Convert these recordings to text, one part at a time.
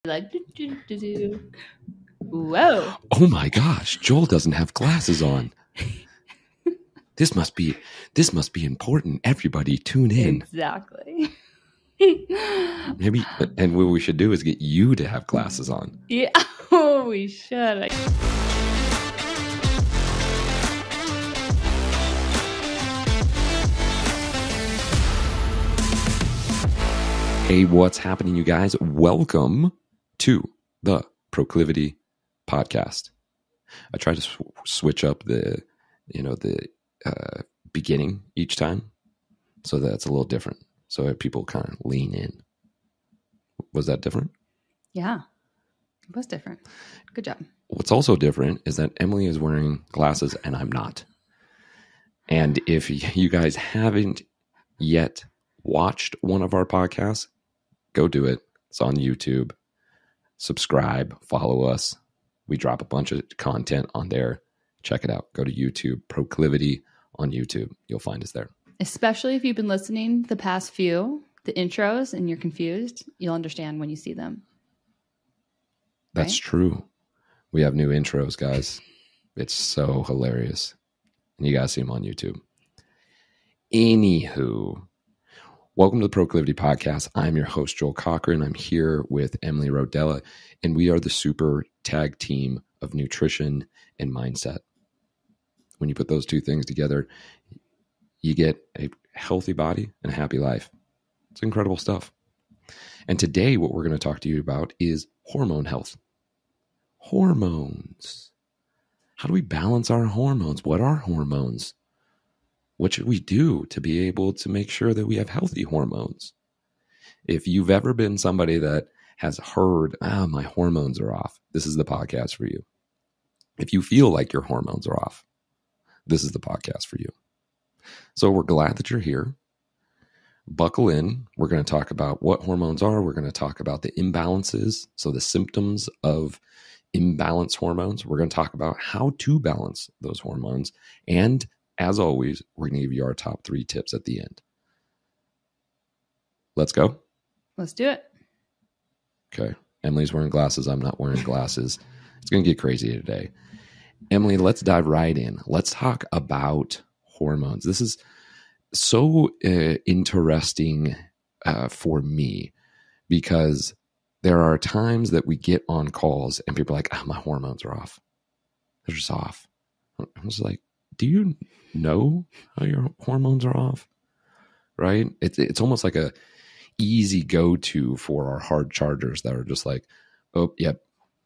Like, do, do, do, do. Whoa. Oh my gosh, Joel doesn't have glasses on. This must be important. Everybody tune in. Exactly. Maybe, and what we should do is get you to have glasses on. Yeah. Oh, we should. Hey, what's happening, you guys? Welcome to the Proclivity Podcast. I try to switch up the beginning each time, so that's a little different. So people kind of lean in. Was that different? Yeah, it was different. Good job. What's also different is that Emily is wearing glasses and I'm not. And if you guys haven't yet watched one of our podcasts, go do it. It's on YouTube. Subscribe, follow us. We drop a bunch of content on there. Check it out. Go to YouTube, Proclivity on YouTube. You'll find us there. Especially if you've been listening the past few, the intros, and you're confused, you'll understand when you see them. That's true. We have new intros, guys. It's so hilarious. And you guys see them on YouTube. Anywho, welcome to the Proclivity Podcast. I'm your host, Joel Cochran. I'm here with Emily Rodella, and we are the super tag team of nutrition and mindset. When you put those two things together, you get a healthy body and a happy life. It's incredible stuff. And today, what we're going to talk to you about is hormone health. Hormones. How do we balance our hormones? What are hormones? What should we do to be able to make sure that we have healthy hormones? If you've ever been somebody that has heard, my hormones are off, this is the podcast for you. If you feel like your hormones are off, this is the podcast for you. So we're glad that you're here. Buckle in. We're going to talk about what hormones are. We're going to talk about the imbalances, so the symptoms of imbalanced hormones. We're going to talk about how to balance those hormones. And as always, we're going to give you our top 3 tips at the end. Let's go. Let's do it. Okay. Emily's wearing glasses. I'm not wearing glasses. It's going to get crazy today. Emily, let's dive right in. Let's talk about hormones. This is so interesting for me because there are times that we get on calls and people are like, my hormones are off. They're just off. I'm just like, do you know how your hormones are off? Right? It's almost like a easy go-to for our hard chargers that are just like, oh, yep,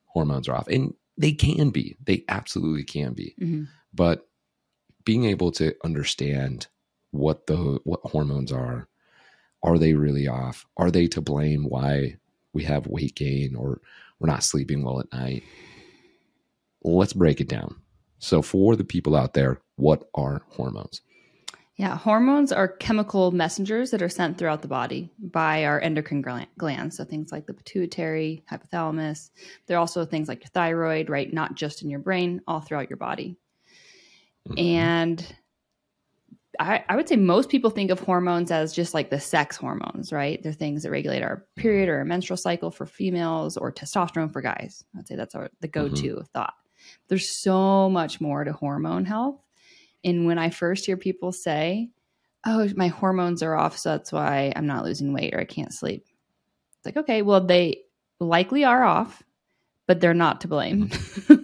hormones are off. And they can be. They absolutely can be. Mm-hmm. But being able to understand what hormones are they really off? Are they to blame why we have weight gain or we're not sleeping well at night? Let's break it down. So for the people out there, what are hormones? Yeah, hormones are chemical messengers that are sent throughout the body by our endocrine glands. So things like the pituitary, hypothalamus. There are also things like your thyroid, right? Not just in your brain, all throughout your body. Mm-hmm. And I would say most people think of hormones as just like the sex hormones, right? They're things that regulate our period or our menstrual cycle for females or testosterone for guys. I'd say that's the go-to thought. There's so much more to hormone health. And when I first hear people say, oh, my hormones are off, so that's why I'm not losing weight or I can't sleep. It's like, okay, well, they likely are off, but they're not to blame.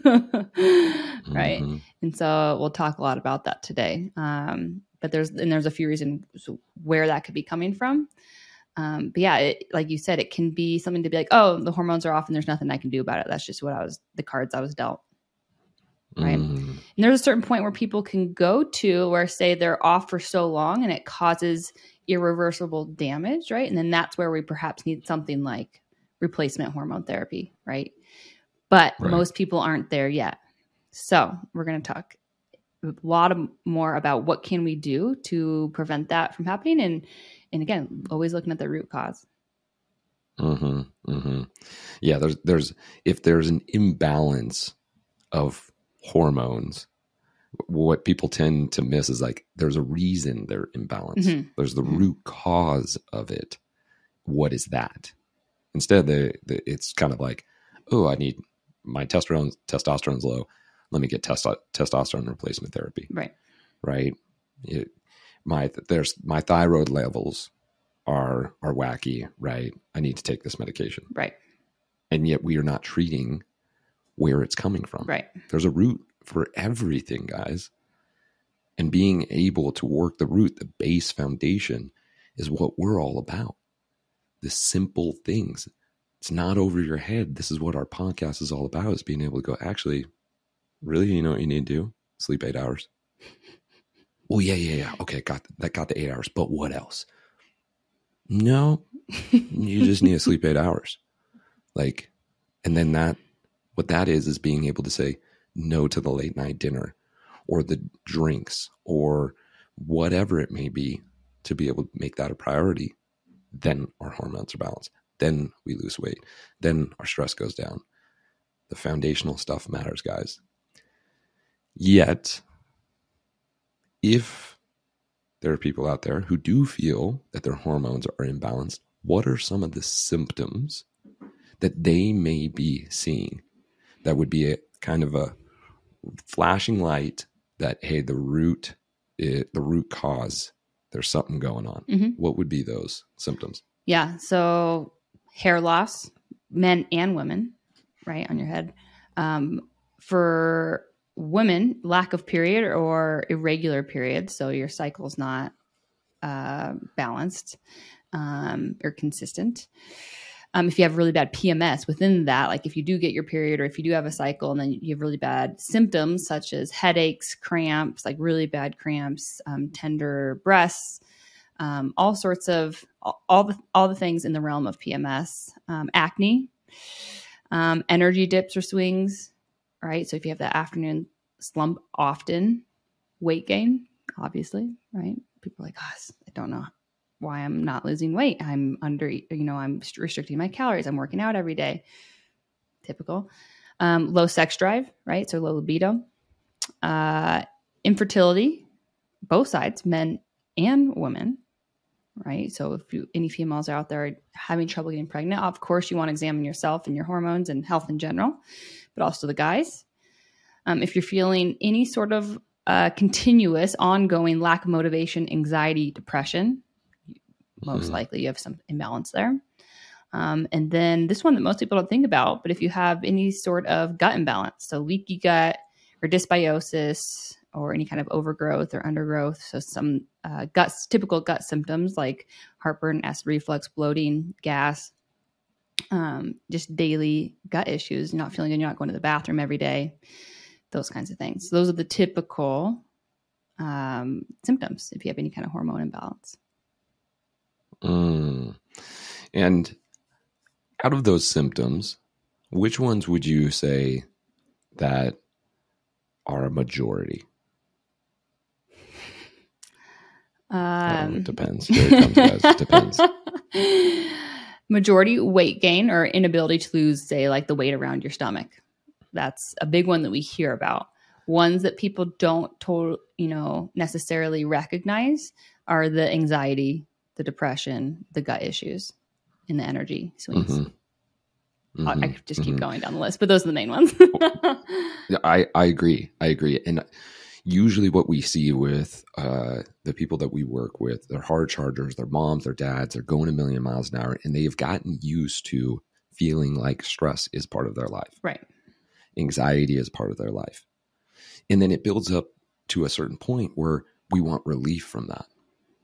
Right? Mm-hmm. And so we'll talk a lot about that today. But there's a few reasons where that could be coming from. But yeah, like you said, it can be something to be like, oh, the hormones are off and there's nothing I can do about it. That's just the cards I was dealt. Right. And there's a certain point where people can go to where say they're off for so long and it causes irreversible damage. Right. And then that's where we perhaps need something like replacement hormone therapy. Right. But most people aren't there yet. So we're going to talk a lot more about what can we do to prevent that from happening. And again, always looking at the root cause. Mm-hmm. Mm-hmm. Yeah. If there's an imbalance of hormones, what people tend to miss is like, there's a reason they're imbalanced. Mm-hmm. There's the root cause of it. What is that? Instead, it's kind of like, oh, I need my testosterone's low. Let me get testosterone replacement therapy. Right. Right. My thyroid levels are wacky. Right. I need to take this medication. Right. And yet we are not treating where it's coming from. Right. There's a root for everything, guys. And being able to work the root, the base foundation, is what we're all about. The simple things. It's not over your head. This is what our podcast is all about, is being able to go, actually, really, you know what you need to do? Sleep 8 hours. Oh, yeah. Okay, got the 8 hours. But what else? No, you just need to sleep 8 hours. Like, and then what that is being able to say no to the late night dinner or the drinks or whatever it may be, to be able to make that a priority. Then our hormones are balanced. Then we lose weight. Then our stress goes down. The foundational stuff matters, guys. Yet, if there are people out there who do feel that their hormones are imbalanced, what are some of the symptoms that they may be seeing that would be a kind of a flashing light that, hey, the root cause, there's something going on? Mm-hmm. What would be those symptoms? Yeah. So hair loss, men and women, right, on your head. For women, lack of period or irregular period. So your cycle's not balanced or consistent. If you have really bad PMS within that, like if you do get your period or if you do have a cycle and then you have really bad symptoms such as headaches, cramps, like really bad cramps, tender breasts, all sorts of all the things in the realm of PMS, acne, energy dips or swings, right? So if you have that afternoon slump often, weight gain, obviously, right? People are like, oh, I don't know why I'm not losing weight. I'm I'm restricting my calories. I'm working out every day. Typical. Low sex drive, right? So low libido. Infertility, both sides, men and women, right? So if any females out there are having trouble getting pregnant, of course you want to examine yourself and your hormones and health in general, but also the guys. If you're feeling any sort of continuous, ongoing lack of motivation, anxiety, depression, most likely you have some imbalance there. And then this one that most people don't think about, but if you have any sort of gut imbalance, so leaky gut or dysbiosis or any kind of overgrowth or undergrowth, so some typical gut symptoms like heartburn, acid reflux, bloating, gas, just daily gut issues, you're not feeling good, you're not going to the bathroom every day, those kinds of things. So those are the typical symptoms if you have any kind of hormone imbalance. And out of those symptoms, which ones would you say that are a majority? It depends. Here it comes, guys. It depends. Majority, weight gain or inability to lose, say, like the weight around your stomach. That's a big one that we hear about. Ones that people don't necessarily recognize are the anxiety, the depression, the gut issues, and the energy swings. I could just keep going down the list, but those are the main ones. I agree. And usually what we see with the people that we work with, they're hard chargers, their moms, their dads, they're going a million miles an hour, and they've gotten used to feeling like stress is part of their life. Right. Anxiety is part of their life. And then it builds up to a certain point where we want relief from that.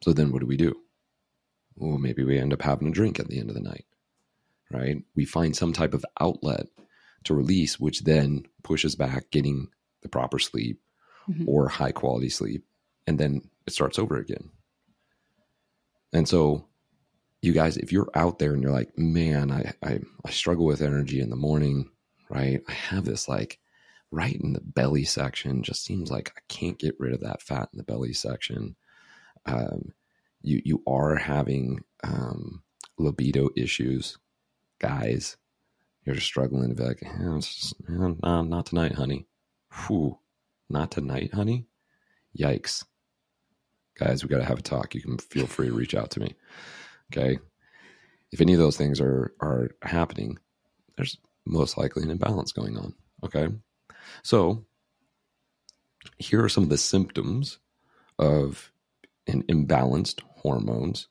So then what do? Well, maybe we end up having a drink at the end of the night, right? We find some type of outlet to release, which then pushes back getting the proper sleep or high quality sleep. And then it starts over again. And so you guys, if you're out there and you're like, man, I struggle with energy in the morning, right? I have this like right in the belly section, just seems like I can't get rid of that fat in the belly section. You are having libido issues, guys. You're just struggling to be like, not tonight, honey. Whew, not tonight, honey. Yikes. Guys, we got to have a talk. You can feel free to reach out to me. Okay. If any of those things are happening, there's most likely an imbalance going on. Okay. So here are some of the symptoms of an imbalanced hormones.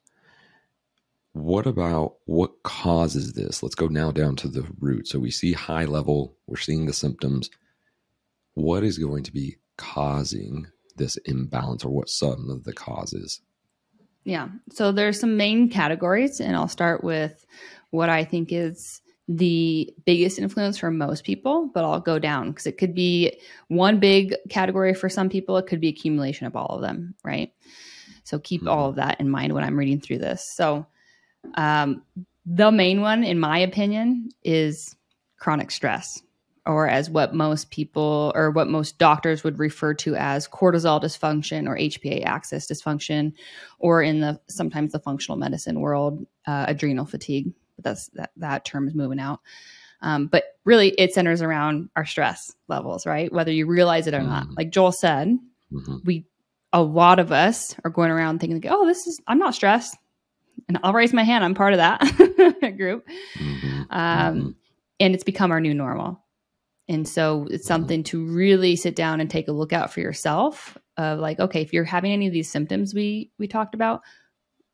What about what causes this? Let's go now down to the root. So we see high level, we're seeing the symptoms. What is going to be causing this imbalance, or what some of the causes? Yeah. So there's some main categories, and I'll start with what I think is the biggest influence for most people, but I'll go down because it could be one big category for some people. It could be accumulation of all of them, right? So keep all of that in mind when I'm reading through this. So the main one, in my opinion, is chronic stress, or as what most people or what most doctors would refer to as cortisol dysfunction or HPA axis dysfunction, or in sometimes the functional medicine world, adrenal fatigue. But that term is moving out. But really, it centers around our stress levels, right? Whether you realize it or not. Like Joel said, a lot of us are going around thinking, "Oh, I'm not stressed," and I'll raise my hand. I'm part of that group, and it's become our new normal. And so it's something to really sit down and take a look at for yourself. Of like, okay, if you're having any of these symptoms we talked about,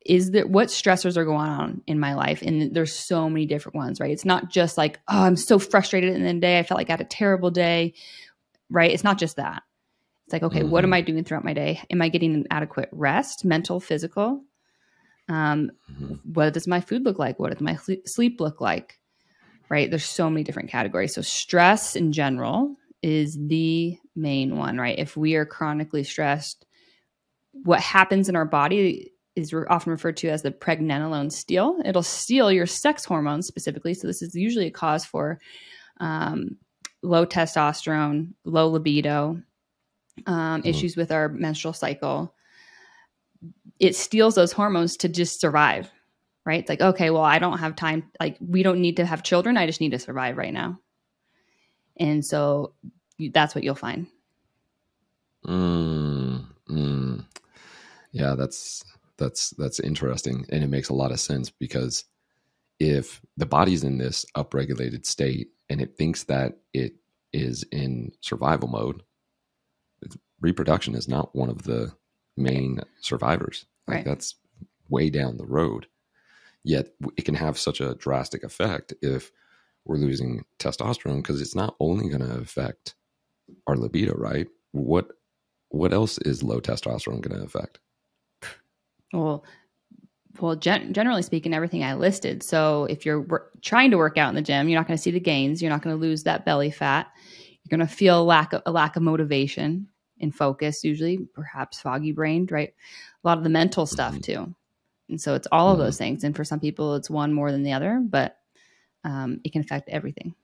what stressors are going on in my life? And there's so many different ones, right? It's not just like, oh, I'm so frustrated at the end of the day. I felt like I had a terrible day, right? It's not just that. It's like, okay, what am I doing throughout my day? Am I getting an adequate rest, mental, physical? What does my food look like? What does my sleep look like? Right? There's so many different categories. So stress in general is the main one, right? If we are chronically stressed, what happens in our body is often referred to as the pregnenolone steal. It'll steal your sex hormones specifically. So this is usually a cause for low testosterone, low libido, issues with our menstrual cycle. It steals those hormones to just survive, right? It's like, okay, well, I don't have time. Like, we don't need to have children. I just need to survive right now. And so that's what you'll find. Yeah, that's interesting. And it makes a lot of sense, because if the body's in this upregulated state and it thinks that it is in survival mode, reproduction is not one of the main survivors. Like, right. That's way down the road. Yet it can have such a drastic effect if we're losing testosterone, because it's not only going to affect our libido, right? What else is low testosterone going to affect? Well, generally speaking, everything I listed. So if you're trying to work out in the gym, you're not going to see the gains. You're not going to lose that belly fat. You're going to feel a lack of motivation and focus, usually, perhaps foggy brained, right? A lot of the mental stuff too. And so it's all of those things. And for some people, it's one more than the other, but it can affect everything.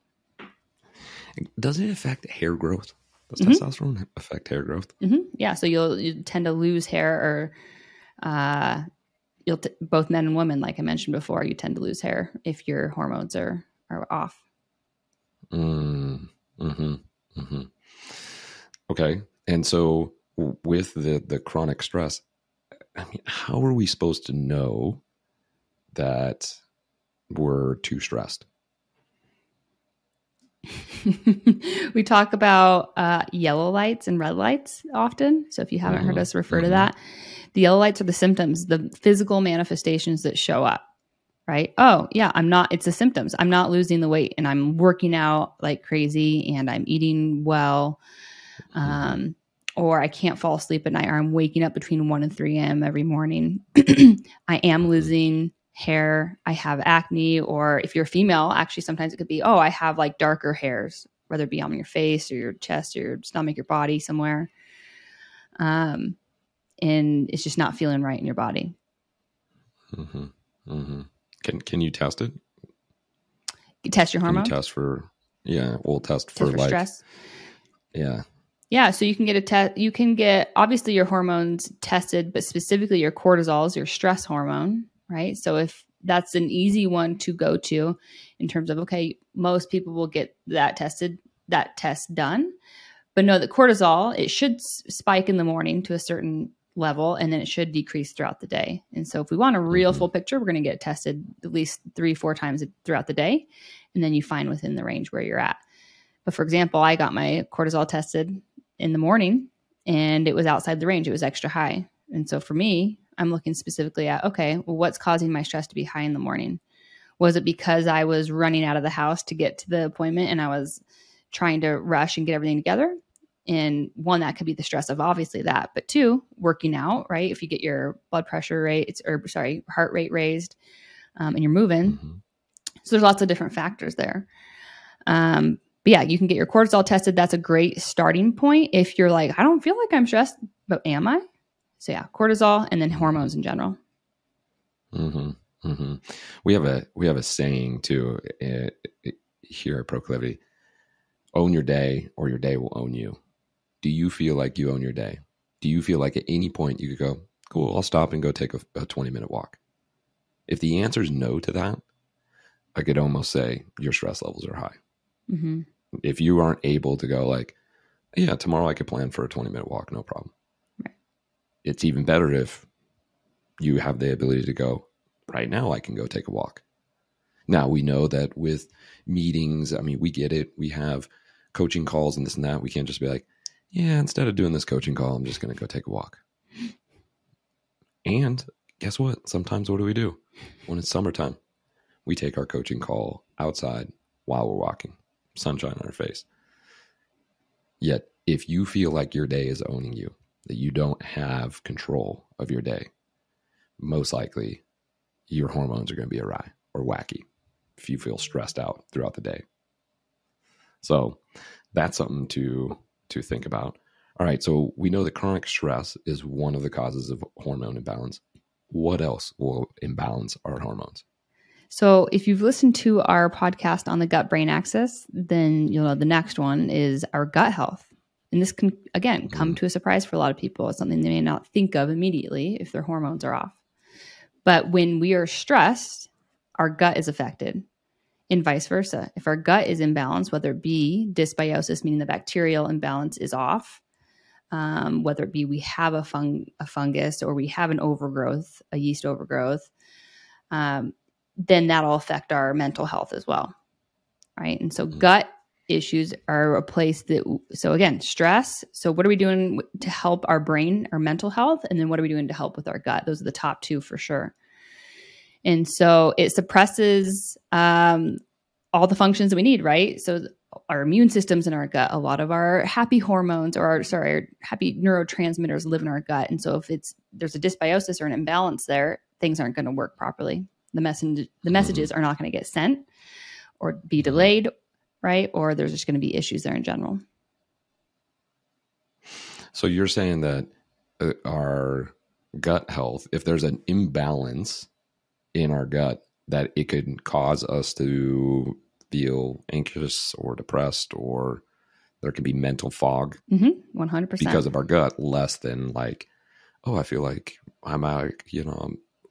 Does it affect hair growth? Does testosterone affect hair growth? Yeah. So you tend to lose hair, or both men and women, like I mentioned before, you tend to lose hair if your hormones are off. Okay. And so with the chronic stress, I mean, how are we supposed to know that we're too stressed? We talk about yellow lights and red lights often. So if you haven't heard us refer to that, the yellow lights are the symptoms, the physical manifestations that show up, right? Oh, yeah, it's the symptoms. I'm not losing the weight, and I'm working out like crazy, and I'm eating well. Or I can't fall asleep at night, or I'm waking up between 1 and 3 a.m. every morning. I am losing hair. I have acne. Or if you're female, actually, sometimes it could be, I have like darker hairs, whether it be on your face or your chest or your stomach, your body somewhere. And it's just not feeling right in your body. Can you test it? You test your hormone? Can you test for, we'll test for like stress. Yeah. Yeah. So you can get a test. You can get obviously your hormones tested, but specifically your cortisol is your stress hormone, right? So if that's an easy one to go to in terms of, okay, most people will get that test done, but know that cortisol, it should spike in the morning to a certain level, and then it should decrease throughout the day. And so if we want a real full picture, we're going to get tested at least 3-4 times throughout the day. And then you find within the range where you're at. But for example, I got my cortisol tested in the morning and it was outside the range. It was extra high. And so for me, I'm looking specifically at, okay, well, what's causing my stress to be high in the morning? Was it because I was running out of the house to get to the appointment and I was trying to rush and get everything together? And one, that could be the stress of obviously that, but two, working out, right? If you get your blood pressure rate, heart rate raised, and you're moving. So there's lots of different factors there. But yeah, you can get your cortisol tested. That's a great starting point. If you're like, I don't feel like I'm stressed, but am I? So yeah, cortisol and then hormones in general. We have a saying too here at Proclivity: own your day, or your day will own you. Do you feel like you own your day? Do you feel like at any point you could go, cool, I'll stop and go take a 20-minute walk? If the answer is no to that, I could almost say your stress levels are high. If you aren't able to go like, yeah, tomorrow I could plan for a 20-minute walk, no problem. Right. It's even better if you have the ability to go, right now I can go take a walk. Now we know that with meetings, I mean, we get it. We have coaching calls and this and that. We can't just be like, yeah, instead of doing this coaching call, I'm just going to go take a walk. And guess what? Sometimes what do? When it's summertime, we take our coaching call outside while we're walking, sunshine on our face. Yet, if you feel like your day is owning you, that you don't have control of your day, most likely your hormones are going to be awry or wacky if you feel stressed out throughout the day. So that's something to think about. All right, so we know that chronic stress is one of the causes of hormone imbalance. What else will imbalance our hormones? So if you've listened to our podcast on the gut-brain axis, then you'll know the next one is our gut health. And this can, again, come to a surprise for a lot of people. It's something they may not think of immediately if their hormones are off. But when we are stressed, our gut is affected, and vice versa. If our gut is imbalanced, whether it be dysbiosis, meaning the bacterial imbalance is off, whether it be we have a fungus or we have an overgrowth, a yeast overgrowth, then that'll affect our mental health as well, right? And so gut issues are a place that, so again, stress. So what are we doing to help our brain, our mental health? And then what are we doing to help with our gut? Those are the top two for sure. And so it suppresses all the functions that we need, right? So our immune system's in our gut. A lot of our happy hormones or our happy neurotransmitters live in our gut. And so if there's a dysbiosis or an imbalance there, things aren't going to work properly. The messages are not going to get sent or be delayed, right? Or there's just going to be issues there in general. So you're saying that our gut health, if there's an imbalance in our gut, that it could cause us to feel anxious or depressed, or there could be mental fog. 100%. Because of our gut, less than like, oh, I feel like I'm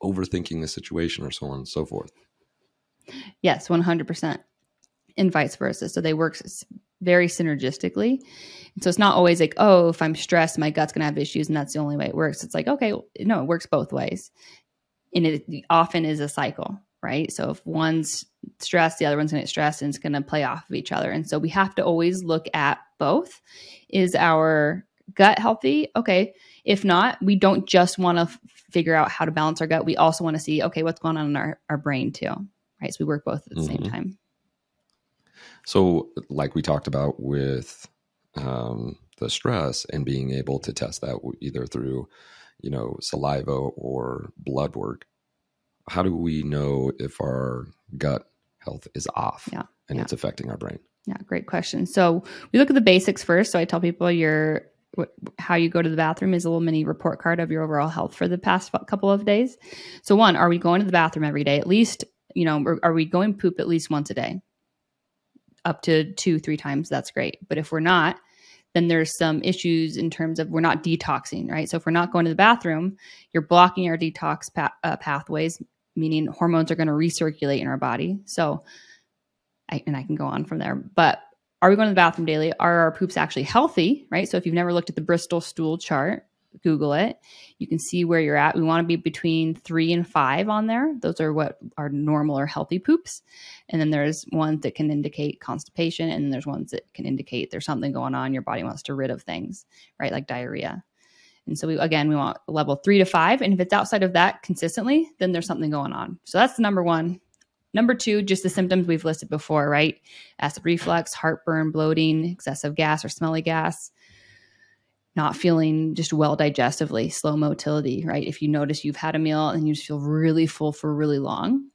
overthinking the situation or so on and so forth. Yes, 100%. And vice versa. So they work very synergistically. And so it's not always like, oh, if I'm stressed, my gut's going to have issues and that's the only way it works. It's like, okay, no, it works both ways. And it often is a cycle, right? So if one's stressed, the other one's going to get stressed, and it's going to play off of each other. And so we have to always look at both. Is our gut healthy? Okay. If not, we don't just want to figure out how to balance our gut. We also want to see, okay, what's going on in our brain too, right? So we work both at the same time. So like we talked about with the stress and being able to test that either through, saliva or blood work, how do we know if our gut health is off and it's affecting our brain? Yeah, great question. So we look at the basics first. So I tell people how you go to the bathroom is a little mini report card of your overall health for the past couple of days. So one, are we going to the bathroom every day? At least, are we going poop at least once a day? Up to 2-3 times, that's great. But if we're not, then there's some issues in terms of we're not detoxing, right? So if we're not going to the bathroom, you're blocking our detox pathways, meaning hormones are going to recirculate in our body. So, I can go on from there. But are we going to the bathroom daily? Are our poops actually healthy, right? So if you've never looked at the Bristol stool chart, Google it. You can see where you're at. We want to be between 3 and 5 on there. Those are what are normal or healthy poops. And then there's ones that can indicate constipation. And then there's ones that can indicate there's something going on. Your body wants to rid of things, right? Like diarrhea. And so we want level 3 to 5. And if it's outside of that consistently, then there's something going on. So that's the number one. Number 2, just the symptoms we've listed before, right? Acid reflux, heartburn, bloating, excessive gas or smelly gas, not feeling just well digestively, slow motility, right? If you notice you've had a meal and you just feel really full for really long,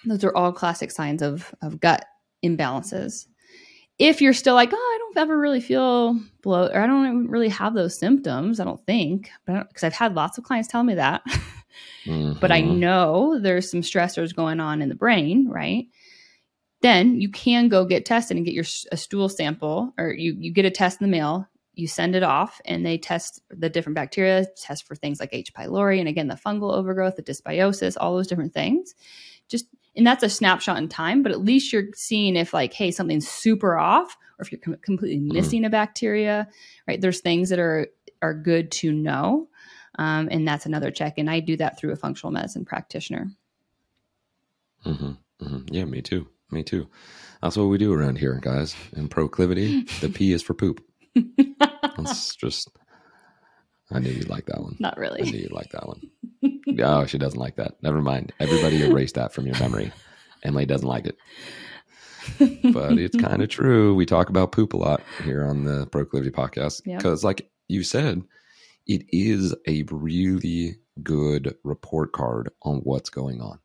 those are all classic signs of gut imbalances. If you're still like, oh, I don't ever really feel bloat, or I don't really have those symptoms, I don't think, because I've had lots of clients tell me that. But I know there's some stressors going on in the brain, right? Then you can go get tested and get a stool sample, or you get a test in the mail, you send it off, and they test the different bacteria, test for things like H. pylori, and again, the fungal overgrowth, the dysbiosis, all those different things. And that's a snapshot in time, but at least you're seeing if like, hey, something's super off, or if you're completely missing a bacteria, right? There's things that are good to know. And that's another check. And I do that through a functional medicine practitioner. Yeah, me too. That's what we do around here, guys. In proclivity, the P is for poop. That's just, I knew you'd like that one. Not really. I knew you'd like that one. Oh, she doesn't like that. Never mind. Everybody erase that from your memory. Emily doesn't like it. But it's kind of true. We talk about poop a lot here on the Proclivity podcast because like you said, it is a really good report card on what's going on.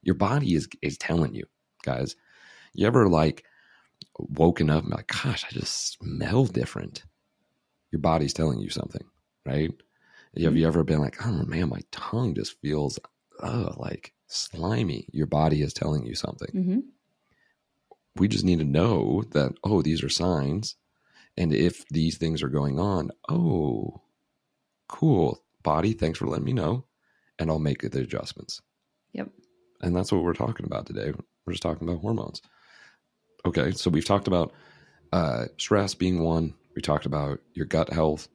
Your body is telling you, guys. You ever like woken up and be like, gosh, I just smell different. Your body's telling you something, right? Have you ever been like, oh man, my tongue just feels like slimy? Your body is telling you something. We just need to know that, oh, these are signs. And if these things are going on, oh, cool, body, thanks for letting me know. And I'll make the adjustments. Yep. And that's what we're talking about today. We're just talking about hormones. Okay, so we've talked about stress being one. We talked about your gut health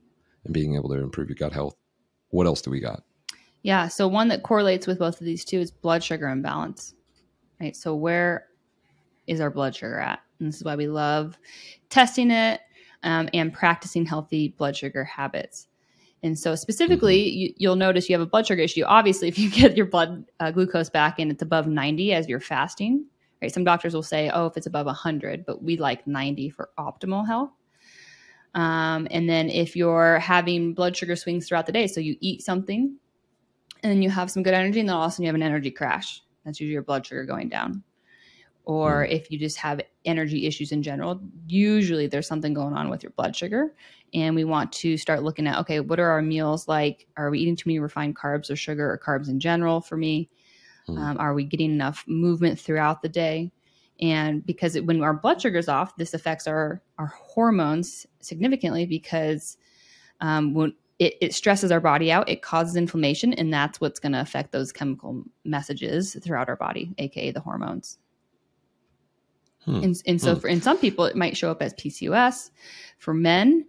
and being able to improve your gut health. What else do we got? Yeah, so one that correlates with both of these two is blood sugar imbalance, right? So where is our blood sugar at? And this is why we love testing it and practicing healthy blood sugar habits. And so specifically, you'll notice you have a blood sugar issue. Obviously, if you get your blood glucose back and it's above 90 as you're fasting, right? Some doctors will say, oh, if it's above 100, but we like 90 for optimal health. And then if you're having blood sugar swings throughout the day, so you eat something and then you have some good energy and then all of a sudden you have an energy crash. That's usually your blood sugar going down. Or if you just have energy issues in general, usually there's something going on with your blood sugar. And we want to start looking at, okay, what are our meals like? Are we eating too many refined carbs or sugar or carbs in general for me? Are we getting enough movement throughout the day? And because when our blood sugar is off, this affects our hormones significantly because when it stresses our body out, it causes inflammation, and that's what's going to affect those chemical messages throughout our body, aka the hormones. And so in some people, it might show up as PCOS. For men,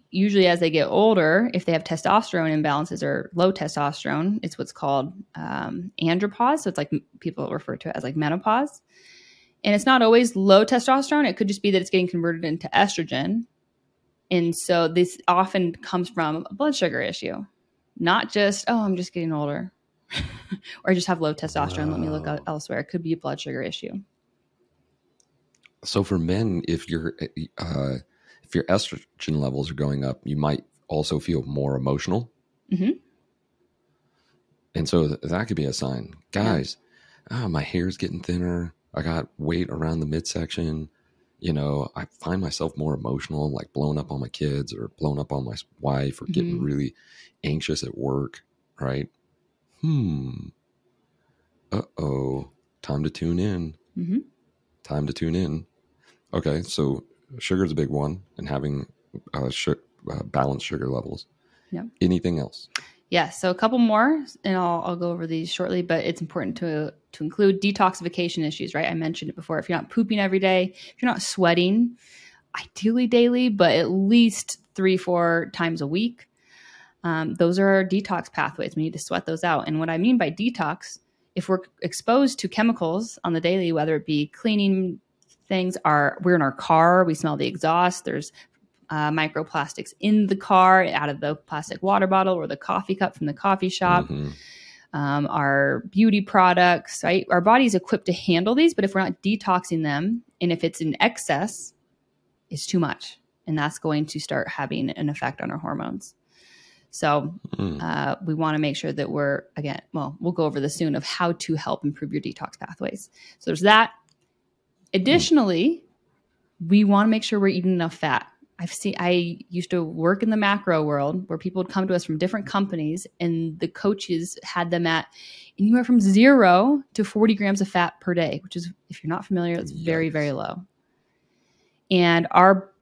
usually as they get older, if they have testosterone imbalances or low testosterone, it's what's called andropause. So it's like people refer to it as like menopause. And it's not always low testosterone. It could just be that it's getting converted into estrogen. And so this often comes from a blood sugar issue, not just, oh, I'm just getting older or I just have low testosterone. Let me look elsewhere. It could be a blood sugar issue. So for men, if your estrogen levels are going up, you might also feel more emotional. And so that could be a sign. Guys, my hair's getting thinner. I got weight around the midsection. You know, I find myself more emotional, like blown up on my kids or blown up on my wife or getting really anxious at work, right? Uh-oh. Time to tune in. Time to tune in. Okay, so sugar's a big one, and having balanced sugar levels. Yep. Anything else? Yeah, so a couple more, and I'll go over these shortly, but it's important to include detoxification issues, right? I mentioned it before. If you're not pooping every day, if you're not sweating, ideally daily, but at least 3-4 times a week, Those are our detox pathways. We need to sweat those out. And what I mean by detox, if we're exposed to chemicals on the daily, whether it be cleaning things, we're in our car, we smell the exhaust, there's microplastics in the car, out of the plastic water bottle or the coffee cup from the coffee shop, our beauty products, right? Our body's equipped to handle these, but if we're not detoxing them, and if it's in excess, it's too much. And that's going to start having an effect on our hormones. So we want to make sure that we'll go over this soon of how to help improve your detox pathways. So there's that. Additionally, we want to make sure we're eating enough fat. I used to work in the macro world where people would come to us from different companies and the coaches had them at anywhere from 0 to 40 grams of fat per day, which is, if you're not familiar, it's very, very low. And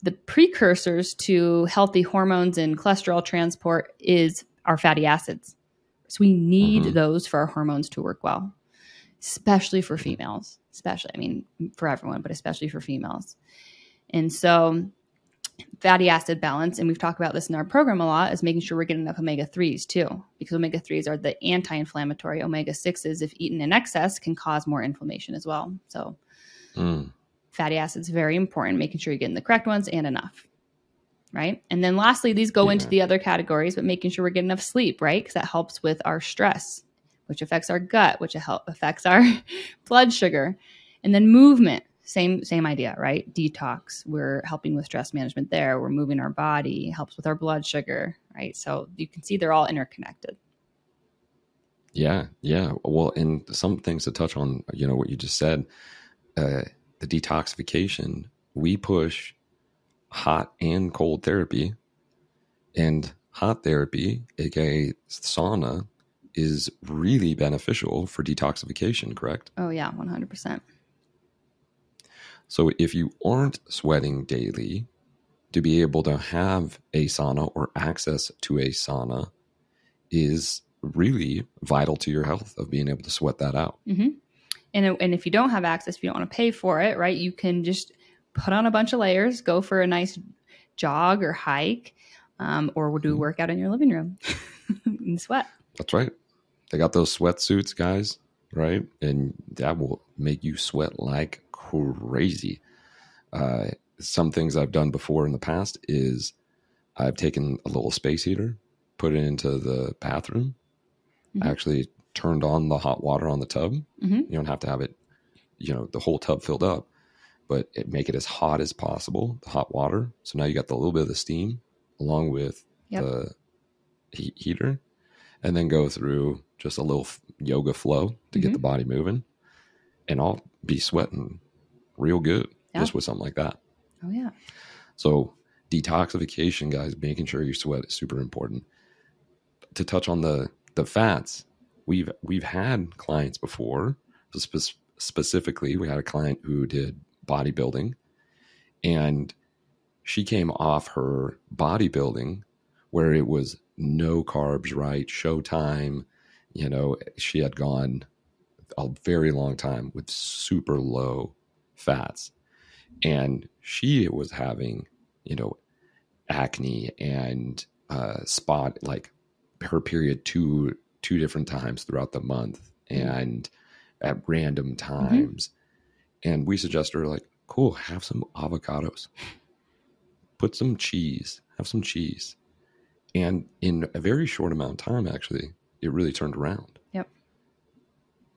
the precursors to healthy hormones and cholesterol transport is our fatty acids. So we need those for our hormones to work well, especially for females, for everyone, but especially for females. And so fatty acid balance, and we've talked about this in our program a lot, is making sure we're getting enough omega-3s too, because omega-3s are the anti-inflammatory. Omega-6s, if eaten in excess, can cause more inflammation as well. So fatty acids, very important, making sure you're getting the correct ones and enough, right? And then lastly, these go into the other categories, but making sure we're getting enough sleep, right? Because that helps with our stress, which affects our gut, which affects our blood sugar. And then movement, same idea, right? Detox, we're helping with stress management there. We're moving our body, helps with our blood sugar, right? So you can see they're all interconnected. Yeah. Well, and some things to touch on, what you just said, the detoxification, we push hot and cold therapy, and hot therapy, aka sauna, is really beneficial for detoxification, correct? Oh yeah, 100%. So if you aren't sweating daily, to be able to have a sauna or access to a sauna is really vital to your health of being able to sweat that out. And if you don't have access, if you don't want to pay for it, right, you can just put on a bunch of layers, go for a nice jog or hike, or we'll do a workout in your living room and sweat. That's right. They got those sweatsuits, guys, right? And that will make you sweat like crazy. Some things I've done before in the past is I've taken a little space heater, put it into the bathroom, actually turned on the hot water on the tub. You don't have to have it, the whole tub filled up, but make it as hot as possible, the hot water. So now you got the little bit of the steam along with the heater, and then go through just a little yoga flow to get the body moving, and I'll be sweating real good just with something like that. Oh yeah. So detoxification, guys, making sure you sweat is super important. To touch on the fats, we've had clients before. Specifically, we had a client who did bodybuilding, and she came off her bodybuilding where it was no carbs, right? Showtime. She had gone a very long time with super low fats, and she was having, acne and spot, like her period two different times throughout the month and at random times. And we suggested her, like, cool, have some avocados, put some cheese, have some cheese. And in a very short amount of time, actually, it really turned around. Yep.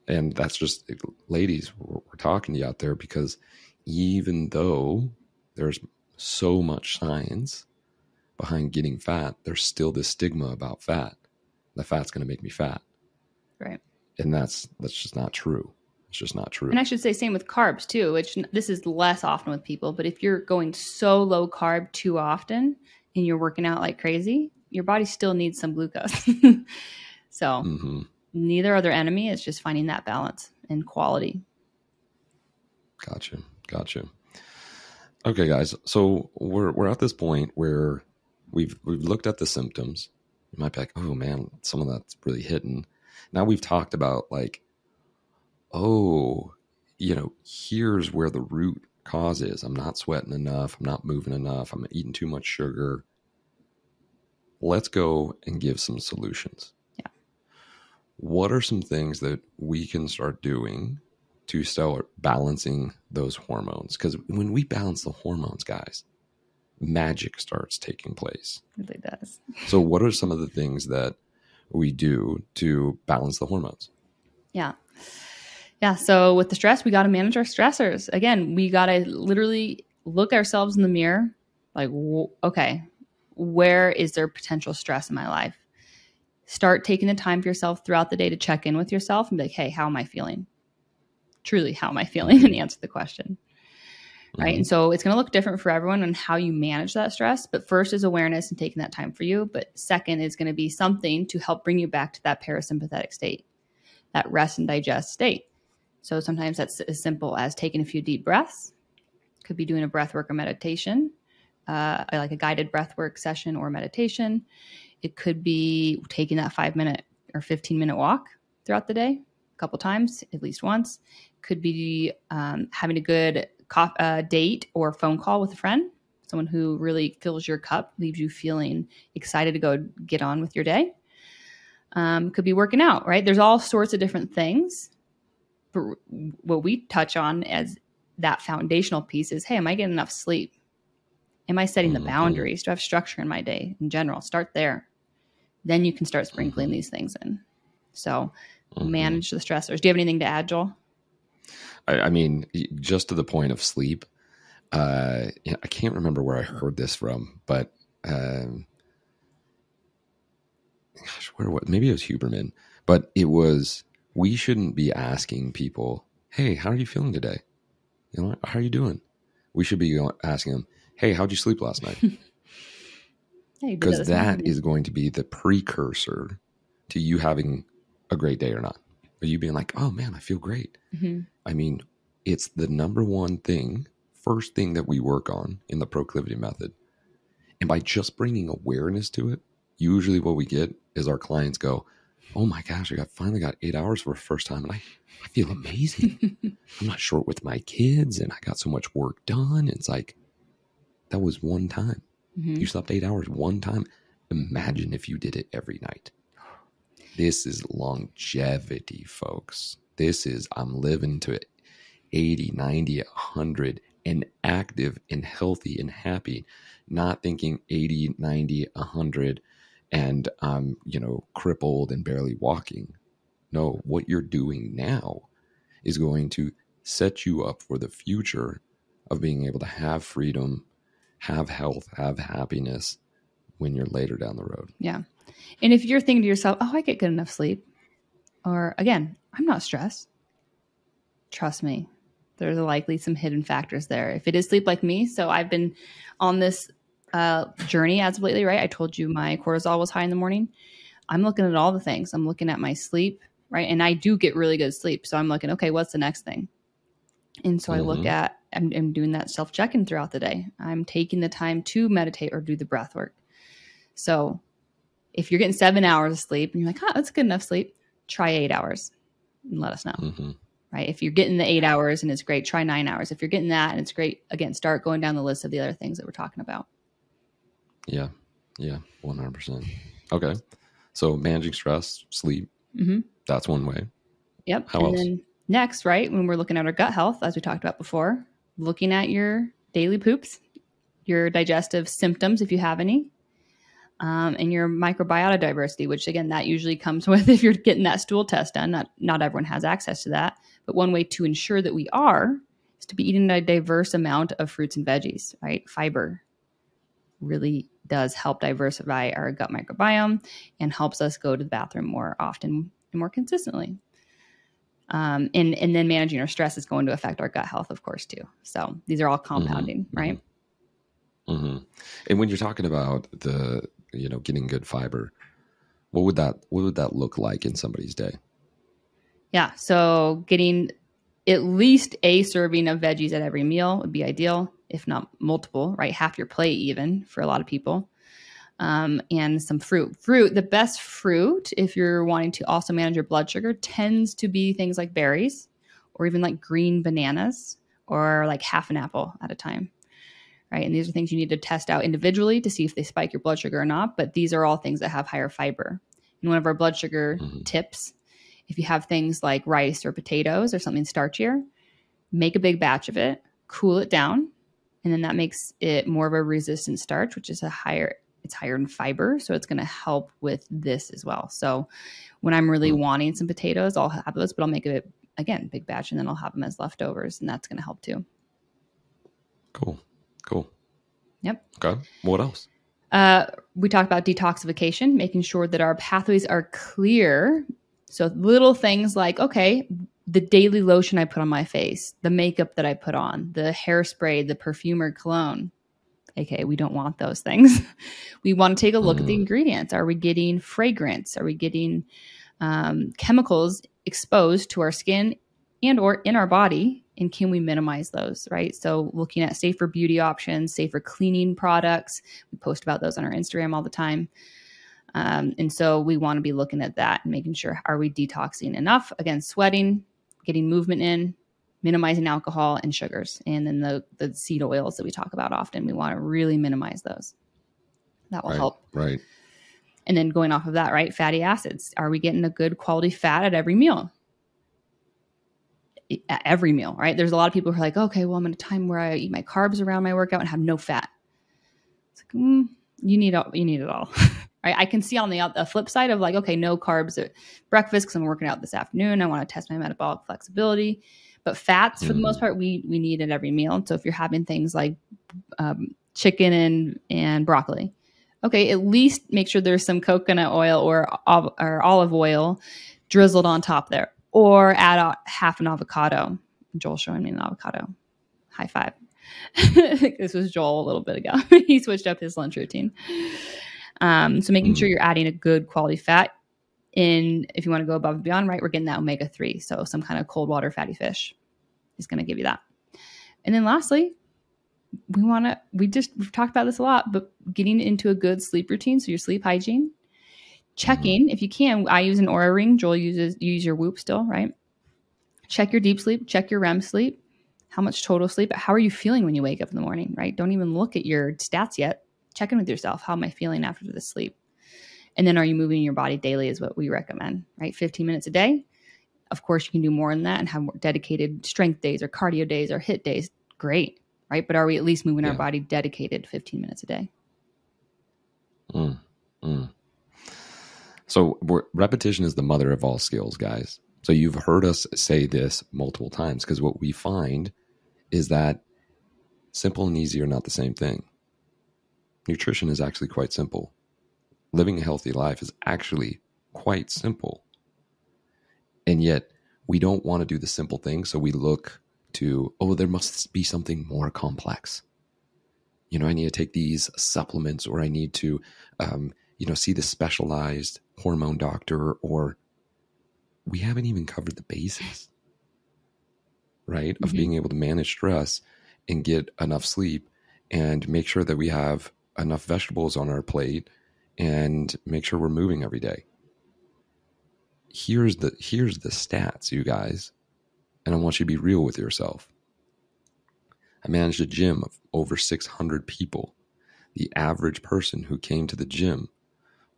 And that's just, ladies, we're talking to you out there, because even though there's so much science behind getting fat, there's still this stigma about fat. The fat's going to make me fat. Right. And that's just not true. It's just not true. And I should say same with carbs too, which this is less often with people, but if you're going so low carb too often and you're working out like crazy, your body still needs some glucose. So neither are their enemy. It's just finding that balance and quality. Gotcha. Okay, guys. So we're at this point where we've looked at the symptoms. You might be like, oh man, some of that's really hitting. Now we've talked about, like, here's where the root cause is. I'm not sweating enough. I'm not moving enough. I'm eating too much sugar. let's go and give some solutions. Yeah. What are some things that we can start doing to start balancing those hormones? Because when we balance the hormones, guys, magic starts taking place. It really does. So what are some of the things that we do to balance the hormones? Yeah. Yeah. So with the stress, we got to manage our stressors. Again, we got to literally look ourselves in the mirror. Like, okay, where is there potential stress in my life? Start taking the time for yourself throughout the day to check in with yourself and be like, hey, how am I feeling? Truly, how am I feeling? And answer the question. Right. Mm-hmm. And so it's going to look different for everyone on how you manage that stress. But first is awareness and taking that time for you. But second is going to be something to help bring you back to that parasympathetic state, that rest and digest state. So sometimes that's as simple as taking a few deep breaths. Could be doing a breath work or meditation, like a guided breath work session or meditation. It could be taking that 5-minute or 15-minute walk throughout the day, a couple times, at least once. Could be having a good date or phone call with a friend, someone who really fills your cup, leaves you feeling excited to go get on with your day. Could be working out, right? There's all sorts of different things. But what we touch on as that foundational piece is, hey, am I getting enough sleep? Am I setting the boundaries? Do I have structure in my day in general? Start there. Then you can start sprinkling these things in. So manage the stressors. Do you have anything to add, Joel? I mean, just to the point of sleep, I can't remember where I heard this from, but maybe it was Huberman, but it was, we shouldn't be asking people, hey, how are you feeling today? You know, how are you doing? We should be asking them, hey, how'd you sleep last night? Because that is going to be the precursor to you having a great day or not. Or you being like, oh man, I feel great. Mm-hmm. I mean, it's the number one thing, first thing that we work on in the proclivity method. And by just bringing awareness to it, usually what we get is our clients go, oh my gosh, I finally got 8 hours for the first time. And I feel amazing. I'm not short with my kids and I got so much work done. It's like, that was one time. Mm-hmm. You slept 8 hours one time. Imagine if you did it every night. This is longevity, folks. This is, I'm living to 80, 90, 100 and active and healthy and happy, not thinking 80, 90, 100 and I'm, crippled and barely walking. No, what you're doing now is going to set you up for the future of being able to have freedom, have health, have happiness when you're later down the road. Yeah. And if you're thinking to yourself, oh, I get good enough sleep, or again, I'm not stressed. Trust me, there's likely some hidden factors there. If it is sleep like me, so I've been on this journey as of lately, right? I told you my cortisol was high in the morning. I'm looking at all the things. I'm looking at my sleep, right? And I do get really good sleep. So I'm looking, okay, what's the next thing? And so I look at, I'm doing that self-check-in throughout the day. I'm taking the time to meditate or do the breath work. So if you're getting 7 hours of sleep and you're like, that's good enough sleep, try 8 hours and let us know, right? If you're getting the 8 hours and it's great, try 9 hours. If you're getting that and it's great, again, start going down the list of the other things that we're talking about. Yeah. 100%. Okay. So managing stress, sleep, that's one way. Yep. How else? Then next, right, when we're looking at our gut health, as we talked about before, looking at your daily poops, your digestive symptoms, if you have any, and your microbiota diversity, which again, that usually comes with if you're getting that stool test done. Not everyone has access to that, but one way to ensure that we are is to be eating a diverse amount of fruits and veggies, right? Fiber really does help diversify our gut microbiome and helps us go to the bathroom more often and more consistently. And then managing our stress is going to affect our gut health, of course, too. So these are all compounding, right? Mm-hmm. And when you're talking about the, getting good fiber, what would that look like in somebody's day? Yeah. So getting at least a serving of veggies at every meal would be ideal, if not multiple, right? Half your plate even for a lot of people. And some fruit. The best fruit, if you're wanting to also manage your blood sugar, tends to be things like berries or even like green bananas or like half an apple at a time, right? And these are things you need to test out individually to see if they spike your blood sugar or not. But these are all things that have higher fiber. And one of our blood sugar tips, if you have things like rice or potatoes or something starchier, make a big batch of it, cool it down, and then that makes it more of a resistant starch, which is it's higher in fiber. So it's going to help with this as well. So when I'm really wanting some potatoes, I'll have those, but I'll make it, again, big batch, and then I'll have them as leftovers, and that's going to help too. Cool. Yep. Okay. What else? We talked about detoxification, making sure that our pathways are clear. So little things like, okay, the daily lotion I put on my face, the makeup that I put on, the hairspray, the perfume or cologne. Okay, we don't want those things. We want to take a look at the ingredients. Are we getting fragrance? Are we getting chemicals exposed to our skin and or in our body? And can we minimize those, right? So looking at safer beauty options, safer cleaning products. We post about those on our Instagram all the time. And so we want to be looking at that and making sure, are we detoxing enough? Again, sweating, getting movement in, minimizing alcohol and sugars. And then the seed oils that we talk about often, we want to really minimize those. That will help. Right. And then going off of that, right? Fatty acids. Are we getting a good quality fat at every meal? At every meal, right? There's a lot of people who are like, okay, well, I'm in a time where I eat my carbs around my workout and have no fat. It's like, you need it all. Right? I can see on the flip side of like, okay, no carbs at breakfast because I'm working out this afternoon. I want to test my metabolic flexibility. But fats, for the most part, we need at every meal. And so if you're having things like chicken and broccoli, okay, at least make sure there's some coconut oil or olive oil drizzled on top there. Or add half an avocado. Joel showing me an avocado. High five. This was Joel a little bit ago. He switched up his lunch routine. So making sure you're adding a good quality fat in, if you want to go above and beyond, right, we're getting that omega-3. So some kind of cold water fatty fish is going to give you that. And then lastly, we've talked about this a lot, but getting into a good sleep routine. So your sleep hygiene. Checking, if you can, I use an Oura ring. Joel you use your Whoop still, right? Check your deep sleep, check your REM sleep, how much total sleep, how are you feeling when you wake up in the morning, right? Don't even look at your stats yet. Check in with yourself. How am I feeling after the sleep? And then are you moving your body daily is what we recommend, right? 15 minutes a day. Of course, you can do more than that and have more dedicated strength days or cardio days or HIIT days. Great, right? But are we at least moving our body dedicated 15 minutes a day? So repetition is the mother of all skills, guys. So you've heard us say this multiple times because what we find is that simple and easy are not the same thing. Nutrition is actually quite simple. Living a healthy life is actually quite simple. And yet we don't want to do the simple thing. So we look to, there must be something more complex. I need to take these supplements, or I need to, see the specialized hormone doctor, or we haven't even covered the bases, right? Of being able to manage stress and get enough sleep and make sure that we have enough vegetables on our plate and make sure we're moving every day. Here's the stats, you guys. And I want you to be real with yourself. I managed a gym of over 600 people. The average person who came to the gym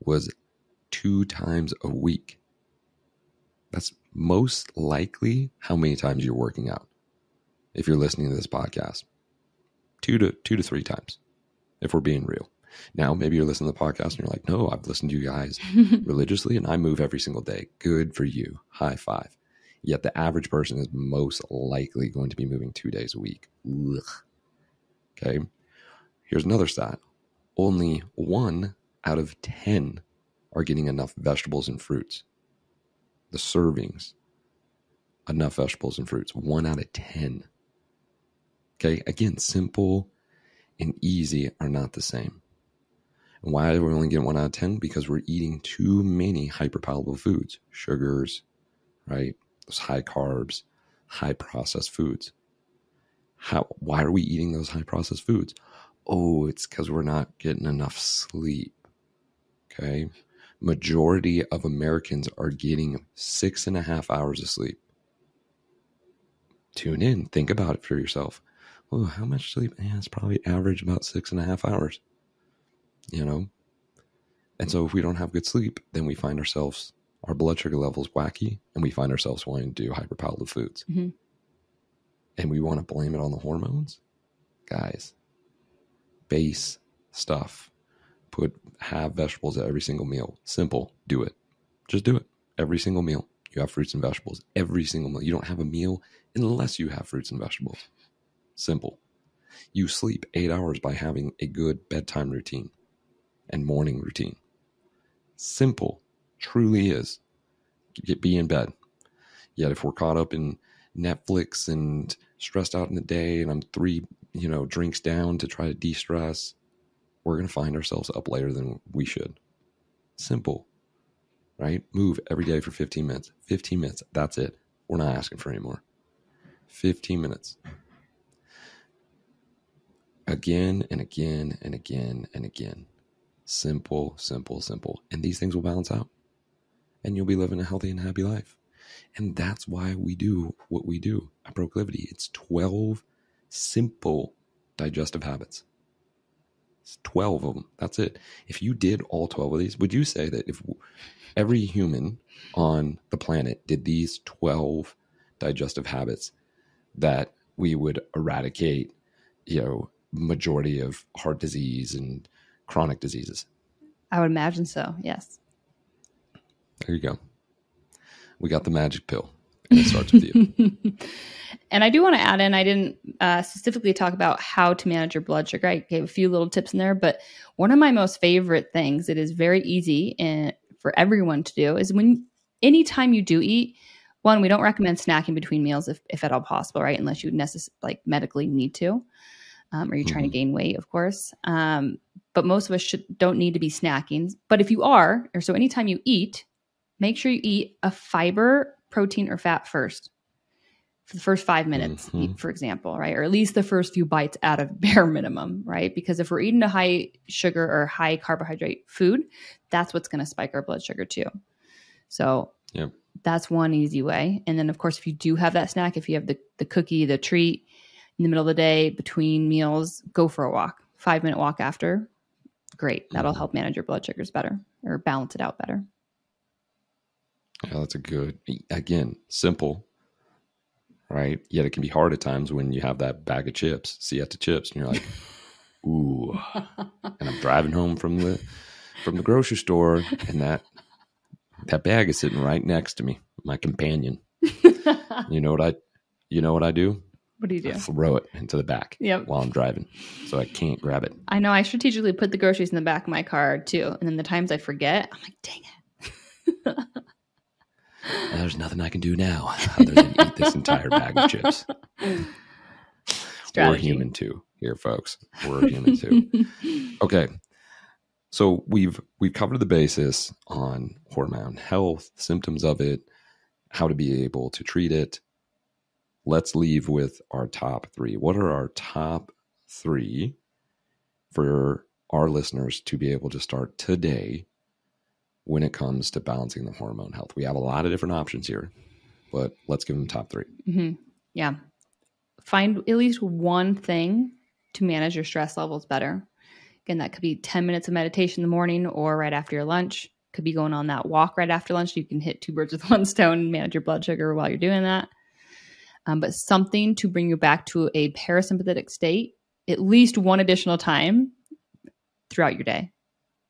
was 2 times a week. That's most likely how many times you're working out. If you're listening to this podcast, 2 to 3 times, if we're being real. Now, maybe you're listening to the podcast and you're like, no, I've listened to you guys religiously and I move every single day. Good for you. High five. Yet the average person is most likely going to be moving 2 days a week. Ugh. Okay. Here's another stat. Only 1 out of 10 are getting enough vegetables and fruits. The servings, enough vegetables and fruits. 1 out of 10. Okay. Again, simple and easy are not the same. And why are we only getting 1 out of 10? Because we're eating too many hyperpalatable foods, sugars, right? Those high carbs, high processed foods. Why are we eating those high processed foods? It's because we're not getting enough sleep. Okay. Majority of Americans are getting 6.5 hours of sleep. Tune in. Think about it for yourself. oh, how much sleep? Yeah, it's probably average about 6.5 hours, you know? And so if we don't have good sleep, then we find ourselves, our blood sugar levels wacky, and we find ourselves wanting to do hyperpalatable foods. Mm-hmm. And we want to blame it on the hormones. Guys, base stuff. Have vegetables at every single meal. Simple. Do it. Just do it. Every single meal. You have fruits and vegetables. Every single meal. You don't have a meal unless you have fruits and vegetables. Simple. You sleep 8 hours by having a good bedtime routine and morning routine. Simple. Truly is. Be in bed. Yet if we're caught up in Netflix and stressed out in the day and I'm 3, drinks down to try to de-stress, we're going to find ourselves up later than we should. Simple, right? Move every day for 15 minutes. 15 minutes. That's it. We're not asking for any more. 15 minutes. Again and again and again and again. Simple, simple, simple. And these things will balance out. And you'll be living a healthy and happy life. And that's why we do what we do at Proclivity. It's 12 simple digestive habits. It's 12 of them. That's it. If you did all 12 of these, would you say that if every human on the planet did these 12 digestive habits, that we would eradicate, majority of heart disease and chronic diseases? I would imagine so. Yes. There you go. We got the magic pill. And it starts with you. And I do want to add in, I didn't specifically talk about how to manage your blood sugar. I gave a few little tips in there, but one of my most favorite things that is very easy and for everyone to do is anytime you do eat, one, we don't recommend snacking between meals if at all possible, right? Unless you medically need to, or you're trying to gain weight, of course. But most of us don't need to be snacking. But if you are, or so anytime you eat, make sure you eat a fiber, protein, or fat first. For the first 5 minutes, for example, right? Or at least the first few bites at a bare minimum, right? Because if we're eating a high sugar or high carbohydrate food, that's what's going to spike our blood sugar too. So that's one easy way. And then, of course, if you do have that snack, if you have the cookie, the treat in the middle of the day between meals, go for a walk. 5-minute walk after. Great. That'll help manage your blood sugars better or balance it out better. Yeah, that's again, simple, right? Yet it can be hard at times when you have that bag of chips, Siesta chips, and you're like, ooh. And I'm driving home from the grocery store, and that bag is sitting right next to me, my companion. You know what I do? What do you do? I throw it into the back while I'm driving, so I can't grab it. I know. I strategically put the groceries in the back of my car too, and then the times I forget, I'm like, dang it. There's nothing I can do now other than eat this entire bag of chips. Strategy. We're human too here, folks. We're human too. Okay. So we've covered the basis on hormone health, symptoms of it, how to be able to treat it. Let's leave with our top 3. What are our top 3 for our listeners to be able to start today when it comes to balancing the hormone health? We have a lot of different options here, but let's give them top 3. Mm-hmm. Yeah. Find at least one thing to manage your stress levels better. Again, that could be 10 minutes of meditation in the morning or right after your lunch. Could be going on that walk right after lunch. You can hit 2 birds with one stone and manage your blood sugar while you're doing that. But something to bring you back to a parasympathetic state at least one additional time throughout your day.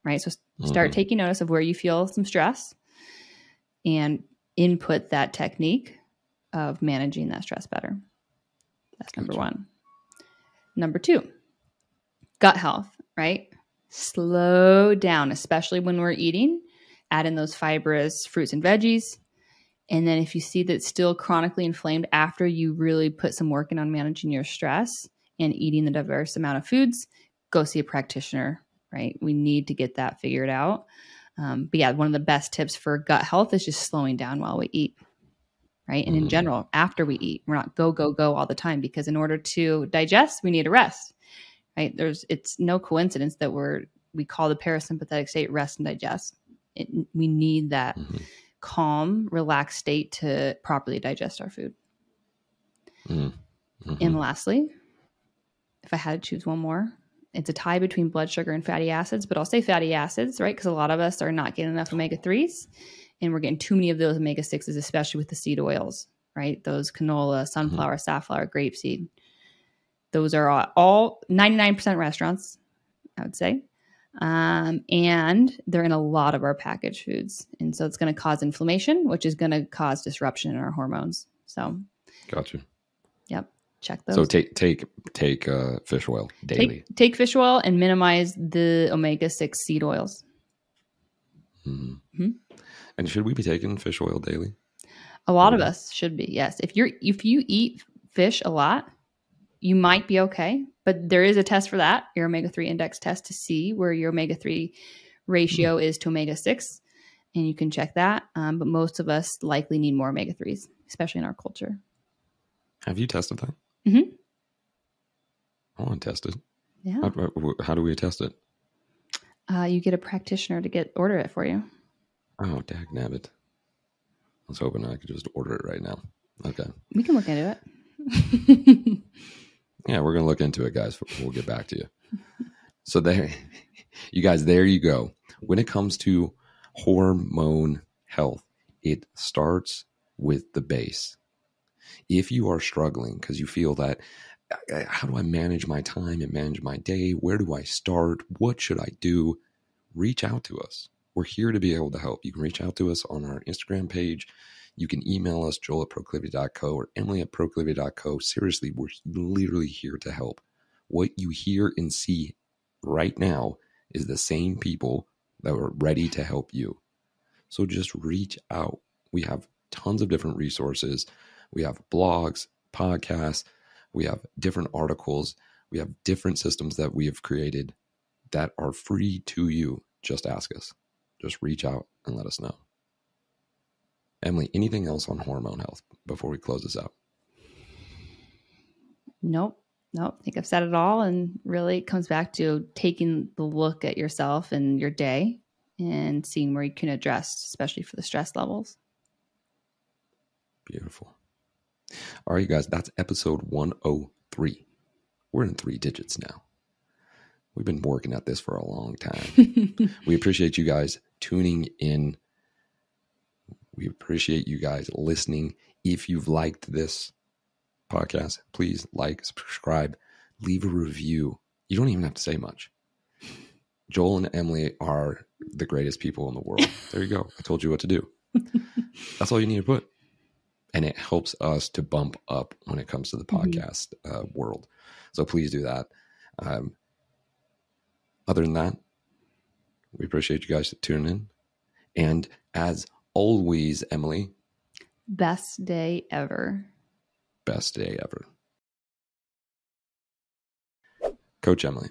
Right. So start taking notice of where you feel some stress and input that technique of managing that stress better. That's number 1. Number 2, gut health, right? Slow down, especially when we're eating. Add in those fibrous fruits and veggies. And then if you see that it's still chronically inflamed after you really put some work in on managing your stress and eating the diverse amount of foods, go see a practitioner. Right? We need to get that figured out. But yeah, one of the best tips for gut health is just slowing down while we eat. Right? And in general, after we eat, we're not go, go, go all the time, because in order to digest, we need a rest. Right? It's no coincidence that we call the parasympathetic state rest and digest. We need that calm, relaxed state to properly digest our food. And lastly, if I had to choose one more, it's a tie between blood sugar and fatty acids, but I'll say fatty acids, right? Because a lot of us are not getting enough omega-3s, and we're getting too many of those omega-6s, especially with the seed oils, right? Those canola, sunflower, safflower, grapeseed. Those are all 99% restaurants, I would say. And they're in a lot of our packaged foods. And so it's going to cause inflammation, which is going to cause disruption in our hormones. So, gotcha. Yep. Check those. So take fish oil daily. Take fish oil and minimize the omega-6 seed oils. Mm-hmm. And should we be taking fish oil daily? A lot of us should be, yes. If you eat fish a lot, you might be okay. But there is a test for that, your omega-3 index test, to see where your omega-3 ratio is to omega-6. And you can check that. But most of us likely need more omega-3s, especially in our culture. Have you tested that? Mm-hmm. I want to test it. Yeah. How do we test it? You get a practitioner to order it for you. Oh, dagnabbit. I was hoping I could just order it right now. Okay. We can look into it. Yeah, we're going to look into it, guys. We'll get back to you. So there you go. When it comes to hormone health, it starts with the base. If you are struggling because you feel that, how do I manage my time and manage my day? Where do I start? What should I do? Reach out to us. We're here to be able to help. You can reach out to us on our Instagram page. You can email us, joel@proclivity.co or emily@proclivity.co. Seriously, we're literally here to help. What you hear and see right now is the same people that are ready to help you. So just reach out. We have tons of different resources. We have blogs, podcasts. We have different articles. We have different systems that we have created that are free to you. Just ask us. Just reach out and let us know. Emily, anything else on hormone health before we close this out? Nope. I think I've said it all. And really it comes back to taking the look at yourself and your day and seeing where you can address, especially for the stress levels. Beautiful. All right, you guys, that's episode 103. We're in 3 digits now. We've been working at this for a long time. We appreciate you guys tuning in. We appreciate you guys listening. If you've liked this podcast, please like, subscribe, leave a review. You don't even have to say much. Joel and Emily are the greatest people in the world. There you go. I told you what to do. That's all you need to put. And it helps us to bump up when it comes to the podcast world. So please do that. Other than that, we appreciate you guys tuning in. And as always, Emily. Best day ever. Best day ever. Coach Emily,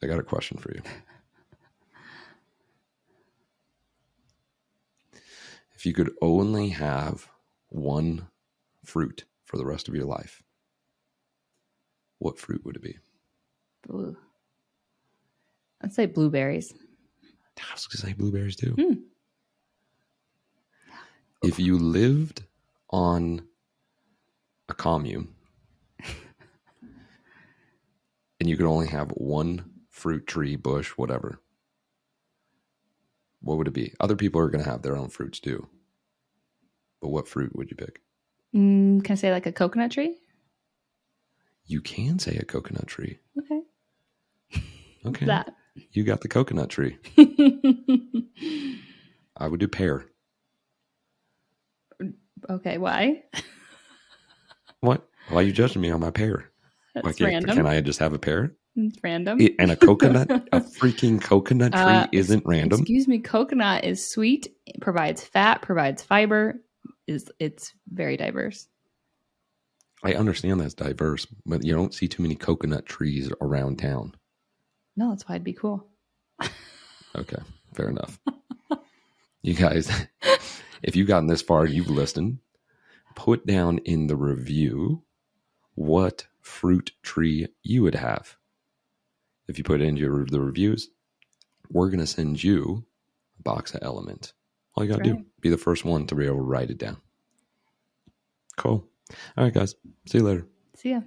I got a question for you. If you could only have one fruit for the rest of your life, what fruit would it be? Ooh. I'd say blueberries. I was going to say blueberries too. If you lived on a commune and you could only have one fruit tree, bush, whatever, what would it be? Other people are going to have their own fruits too. But what fruit would you pick? Can I say like a coconut tree? You can say a coconut tree. Okay. Okay. That. You got the coconut tree. I would do pear. Okay, why? What? Why are you judging me on my pear? That's random. Can I just have a pear? It's random. And a coconut, a freaking coconut tree isn't random. Excuse me, coconut is sweet, it provides fat, provides fiber. It's very diverse. I understand that's diverse, but you don't see too many coconut trees around town. No, that's why it'd be cool. Okay, fair enough. You guys, if you've gotten this far, you've listened, put down in the review what fruit tree you would have. If you put it into the reviews, we're going to send you a box of Element. All you got to do, be the first one to be able to write it down. Cool. All right, guys. See you later. See ya.